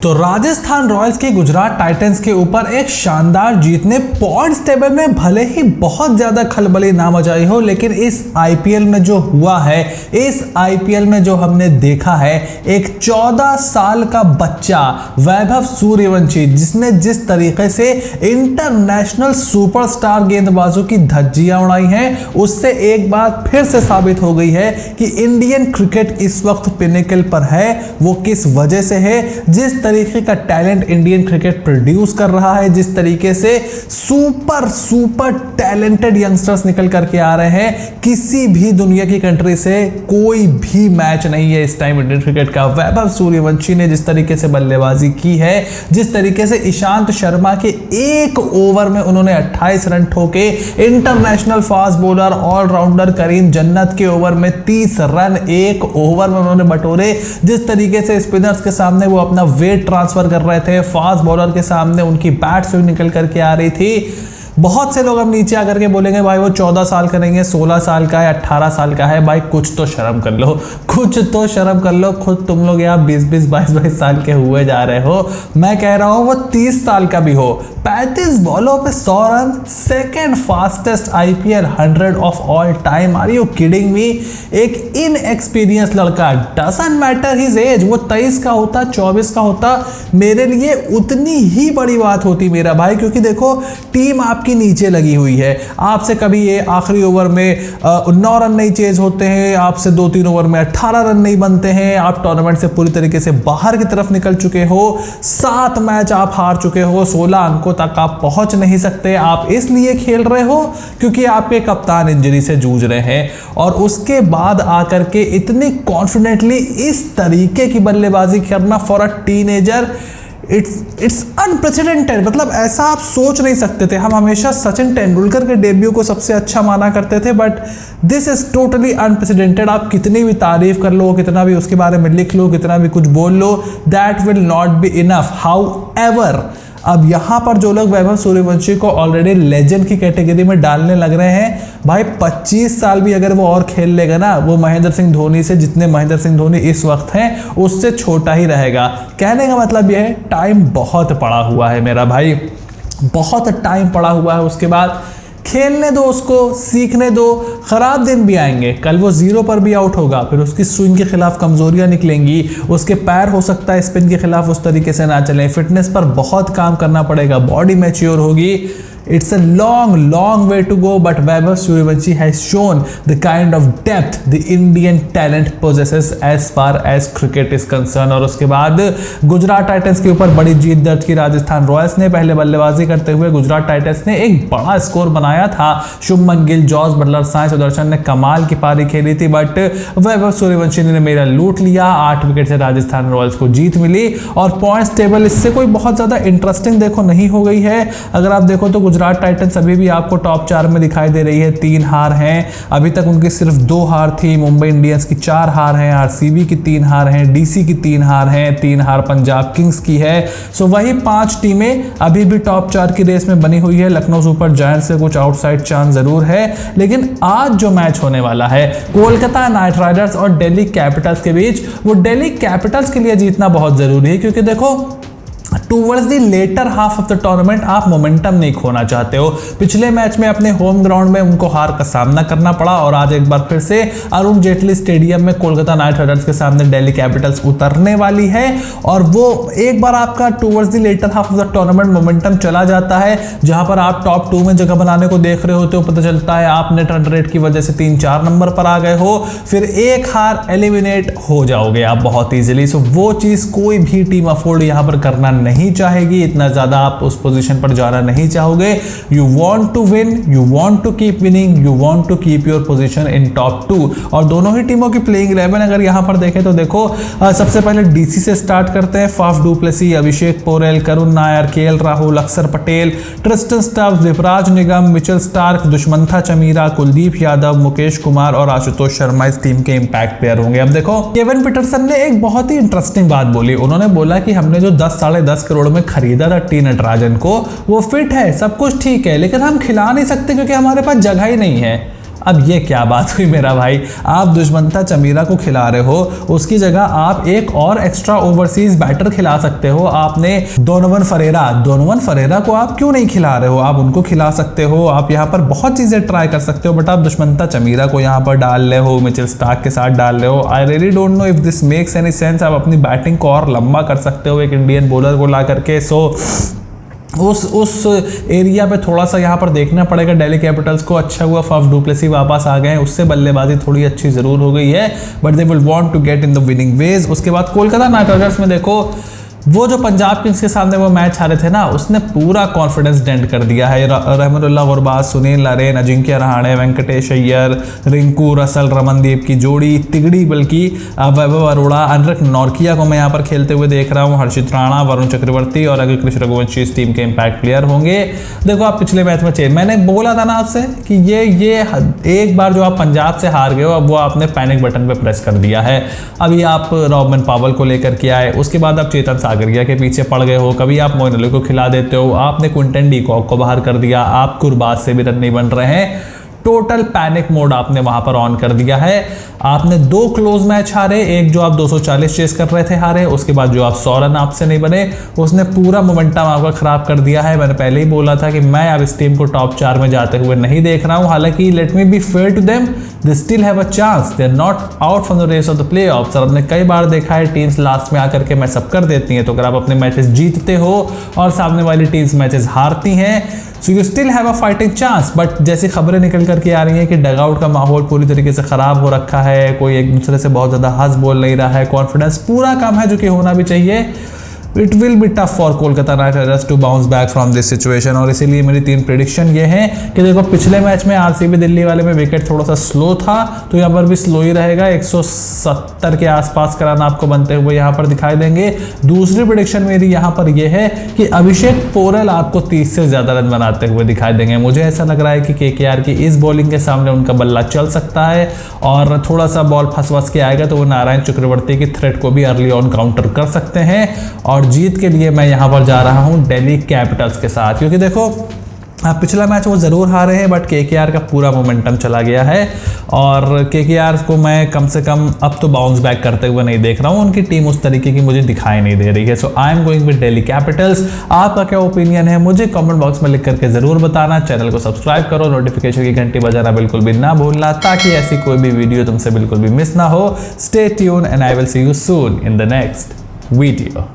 तो राजस्थान रॉयल्स की गुजरात टाइटंस के ऊपर एक शानदार जीत ने पॉइंट्स टेबल में भले ही बहुत ज्यादा खलबली ना मचाई हो, लेकिन इस आईपीएल में जो हुआ है, इस आईपीएल में जो हमने देखा है, एक 14 साल का बच्चा वैभव सूर्यवंशी जिसने जिस तरीके से इंटरनेशनल सुपरस्टार गेंदबाजों की धज्जियां उड़ाई हैं, उससे एक बार फिर से साबित हो गई है कि इंडियन क्रिकेट इस वक्त पिनेकल पर है। वो किस वजह से है? जिस तरीके का टैलेंट इंडियन क्रिकेट प्रोड्यूस कर रहा है, जिस तरीके से सुपर टैलेंटेड यंगस्टर्स निकल करके आ रहे हैं, किसी भी दुनिया की कंट्री से कोई भी मैच नहीं है इस टाइम इंडियन क्रिकेट का। वैभव सूर्यवंशी ने जिस तरीके से बल्लेबाजी की है, जिस तरीके से ईशांत शर्मा के एक ओवर में उन्होंने 28 रन ठोके, इंटरनेशनल फास्ट बॉलर ऑलराउंडर करीम जन्नत के ओवर में 30 रन एक ओवर में उन्होंने बटोरे, जिस तरीके से स्पिनर्स के सामने वो अपना वेट ट्रांसफर कर रहे थे, फास्ट बॉलर के सामने उनकी बैट स्विंग निकल करके आ रही थी। बहुत से लोग अब नीचे आकर के बोलेंगे भाई वो 14 साल का नहीं है, 16 साल का है, 18 साल का है। भाई कुछ तो शर्म कर लो, कुछ तो शर्म कर लो। खुद तुम लोग यहाँ 20-20, 22-22 साल के हुए जा रहे हो। मैं कह रहा हूँ वो 30 साल का भी हो, 35 बॉलों पे 100 run, second fastest IPL 100 of all time. Are you kidding me? एक इनएक्सपीरियंस लड़का, डजंट मैटर हिज एज, वो 23 का होता, 24 का होता, मेरे लिए उतनी ही बड़ी बात होती मेरा भाई। क्योंकि देखो टीम आपकी नीचे लगी हुई है, आपसे कभी ये आखिरी ओवर में 9 रन नहीं चेज होते हैं, आपसे 2-3 ओवर में 18 रन नहीं बनते हैं, आप टूर्नामेंट से पूरी तरीके से बाहर की तरफ निकल चुके हो, 7 मैच आप हार चुके हो, 16 अंकों तक आप पहुंच नहीं सकते। आप इसलिए खेल रहे हो क्योंकि आपके कप्तान इंजरी से जूझ रहे हैं, और उसके बाद आकर के इतनी कॉन्फिडेंटली इस तरीके की बल्लेबाजी करना for a teenager, it's unprecedented. मतलब ऐसा आप सोच नहीं सकते थे। हम हमेशा सचिन तेंदुलकर के डेब्यू को सबसे अच्छा माना करते थे, but this is totally unprecedented. आप कितनी भी तारीफ कर लो, कितना भी उसके बारे में लिख लो, कितना भी कुछ बोल लो, that will not be enough. However अब यहां पर जो लोग वैभव सूर्यवंशी को ऑलरेडी लेजेंड की कैटेगरी में डालने लग रहे हैं, भाई 25 साल भी अगर वो और खेल लेगा ना, वो महेंद्र सिंह धोनी से, जितने महेंद्र सिंह धोनी इस वक्त हैं, उससे छोटा ही रहेगा। कहने का मतलब यह है टाइम बहुत पड़ा हुआ है मेरा भाई, बहुत टाइम पड़ा हुआ है। उसके बाद खेलने दो उसको, सीखने दो। खराब दिन भी आएंगे, कल वो 0 पर भी आउट होगा, फिर उसकी स्विंग के खिलाफ कमजोरियां निकलेंगी, उसके पैर हो सकता है स्पिन के खिलाफ उस तरीके से ना चलें, फिटनेस पर बहुत काम करना पड़ेगा, बॉडी मैच्योर होगी। It's a long way to go, but Vaibhav Suryavanshi has shown the kind of depth the Indian talent possesses as far as cricket is concerned। और उसके बाद गुजरात टाइटंस के ऊपर बड़ी जीत दर्ज की राजस्थान रॉयल्स ने। पहले बल्लेबाजी करते हुए गुजरात टाइटंस ने एक बड़ा स्कोर बनाया था। शुभमन गिल, जॉस बटलर, साई सुदर्शन ने कमाल की पारी खेली थी, बट वैभव सूर्यवंशी ने मेरा लूट लिया। 8 विकेट से राजस्थान रॉयल्स को जीत मिली, और पॉइंट्स टेबल इससे कोई बहुत ज्यादा इंटरेस्टिंग देखो नहीं हो गई है। अगर आप देखो तो गुजरात टाइटंस अभी भी आपको टॉप 4 में दिखाई दे रही है। 3 हार हैं, अभी तक उनकी सिर्फ 2 हार थी। मुंबई इंडियंस की 4 हार हैं, आरसीबी की 3 हार हैं, डीसी की 3 हार हैं, 3 हार पंजाब किंग्स की है। सो वही 5 टीमें अभी भी टॉप 4 की रेस में बनी हुई है। लखनऊ सुपर जायंट्स से कुछ आउटसाइड चांस जरूर है, लेकिन आज जो मैच होने वाला है कोलकाता नाइट राइडर्स और दिल्ली कैपिटल्स के बीच, वो दिल्ली कैपिटल्स के लिए जीतना बहुत जरूरी है। क्योंकि देखो towards the latter half of the tournament आप मोमेंटम नहीं खोना चाहते हो। पिछले मैच में अपने होम ग्राउंड में उनको हार का सामना करना पड़ा, और आज एक बार फिर से अरुण जेटली स्टेडियम में कोलकाता नाइट राइडर्स के सामने दिल्ली कैपिटल्स उतरने वाली है। और वो एक बार आपका towards the latter half of the tournament momentum चला जाता है, जहां पर आप टॉप 2 में जगह बनाने को देख रहे होते हो, पता चलता है आप नेट रन रेट की वजह से 3-4 नंबर पर आ गए हो, फिर एक हार एलिमिनेट हो जाओगे आप बहुत ईजिली। सो वो चीज कोई भी टीम अफोर्ड यहां पर करना नहीं चाहेगी, इतना ज्यादा आप उस पोजीशन पर जाना नहीं चाहोगे। You want to win, you want to keep winning, you want to keep your position in top 2। और दोनों ही टीमों की प्लेइंग 11 अगर यहां पर देखें तो देखो, सबसे पहले डीसी से स्टार्ट करते हैं। फाफ डू प्लेसी, अभिषेक पोरेल, करुण नायर, केएल राहुल, अक्षर पटेल, ट्रिस्टन स्टब्स, दीपराज निगम, मिचेल स्टार्क, दुष्मंथा चमीरा, कुलदीप यादव, मुकेश कुमार और आशुतोष शर्मा इस टीम के इंपैक्ट प्लेयर होंगे। अब देखो केविन पीटरसन ने एक बहुत ही इंटरेस्टिंग बात बोली। उन्होंने बोला कि हमने जो 10-10.5 करोड़ में खरीदा था टी नटराजन को, वो फिट है, सब कुछ ठीक है, लेकिन हम खिला नहीं सकते क्योंकि हमारे पास जगह ही नहीं है। अब ये क्या बात हुई मेरा भाई, आप दुष्मंता चमीरा को खिला रहे हो, उसकी जगह आप एक और एक्स्ट्रा ओवरसीज बैटर खिला सकते हो। आपने डोनोवन फरेरा को आप क्यों नहीं खिला रहे हो? आप उनको खिला सकते हो, आप यहाँ पर बहुत चीजें ट्राई कर सकते हो, बट आप दुष्मंता चमीरा को यहाँ पर डाल रहे हो, मिचेल स्टार्क के साथ डाल रहे हो। I really don't know if this makes any sense. आप अपनी बैटिंग को और लंबा कर सकते हो एक इंडियन बॉलर को ला करके। सो उस एरिया पे थोड़ा सा यहाँ पर देखना पड़ेगा दिल्ली कैपिटल्स को। अच्छा हुआ फाफ डू प्लेसी वापस आ गए हैं, उससे बल्लेबाजी थोड़ी अच्छी जरूर हो गई है, but they will want to get in the winning ways. उसके बाद कोलकाता नाइट राइडर्स में देखो, वो जो पंजाब किंग्स के सामने वो मैच हारे थे ना, उसने पूरा कॉन्फिडेंस डेंट कर दिया है। रहमतुल्लाह गुरबाज, सुनील नरेन, अजिंक्य रहाणे, वेंकटेश अय्यर, रिंकू, रसल, रमनदीप की जोड़ी तिगड़ी, बल्कि वैभव अरोड़ा, अनरक नौरकिया को मैं यहाँ पर खेलते हुए देख रहा हूँ, हर्षित राणा, वरुण चक्रवर्ती और अगर कृष्ण रघुवंशी इस टीम के इम्पैक्ट प्लेयर होंगे। देखो आप पिछले मैच में मैंने बोला था ना आपसे कि ये एक बार जो आप पंजाब से हार गए हो, अब वो आपने पैनिक बटन पे प्रेस कर दिया है। अभी आप रॉबमन पावल को लेकर के आए, उसके बाद आप चेतन सागरिया के पीछे पड़ गए हो, कभी आप मोइन अली को खिला देते हो, आपने क्विंटन डी कॉक को बाहर कर दिया, आप गुरबाज से भी रन नहीं बन रहे हैं। टोटल पैनिक मोड आपने वहां पर ऑन कर दिया है। आपने 2 क्लोज मैच हारे, एक जो आप 240 चेस कर रहे थे हारे, उसके बाद जो आप 100 रन आपसे नहीं बने, उसने पूरा मोमेंटम आपका खराब कर दिया है। मैंने पहले ही बोला था कि मैं अब इस टीम को टॉप 4 में जाते हुए नहीं देख रहा हूं। हालांकि let me be fair to them, they still have a chance, they are not out from the race of the playoffs. और हमने कई बार देखा है टीम्स लास्ट में आकर के मैच सब कर देती हैं, तो अगर आप अपने मैचेस जीतते हो और सामने वाली टीम्स मैचेस हारती हैं, so you still have a fighting chance. But जैसी खबरें निकल करके आ रही हैं कि डगआउट का माहौल पूरी तरीके से खराब हो रखा है, कोई एक दूसरे से बहुत ज़्यादा हंस बोल नहीं रहा है, कॉन्फिडेंस पूरा कम है, जो कि होना भी चाहिए। It will be tough for Kolkata Knight Riders to bounce back from this situation. और इसीलिए मेरी 3 प्रेडिक्शन ये है कि देखो, पिछले मैच में आरसीबी दिल्ली वाले में विकेट थोड़ा सा स्लो था, तो यहाँ पर भी स्लो ही रहेगा। 170 के आसपास का रन आपको बनते हुए यहाँ पर दिखाई देंगे। दूसरी प्रेडिक्शन मेरी यहाँ पर यह है कि अभिषेक पोरल आपको 30 से ज़्यादा रन बनाते हुए दिखाई देंगे। मुझे ऐसा लग रहा है कि केकेआर की इस बॉलिंग के सामने उनका बल्ला चल सकता है, और थोड़ा सा बॉल फंस के आएगा तो वो नारायण चक्रवर्ती की थ्रेट को भी अर्ली ऑन काउंटर कर सकते हैं। और जीत के लिए मैं यहां पर जा रहा हूं दिल्ली कैपिटल्स के साथ, क्योंकि देखो पिछला मैच वो जरूर हारे हैं, बट केकेआर का पूरा मोमेंटम चला गया है, और केकेआर को मैं कम से कम अब तो बाउंस बैक करते हुए नहीं देख रहा हूं। उनकी टीम उस तरीके की मुझे दिखाई नहीं दे रही है। So I am going with Delhi Capitals. आपका क्या ओपिनियन है मुझे कमेंट बॉक्स में लिख करके जरूर बताना। चैनल को सब्सक्राइब करो, नोटिफिकेशन की घंटी बजाना बिल्कुल भी ना भूलना, ताकि ऐसी कोई भी वीडियो तुमसे बिल्कुल भी मिस ना हो। Stay tune and I will see you soon in the next video.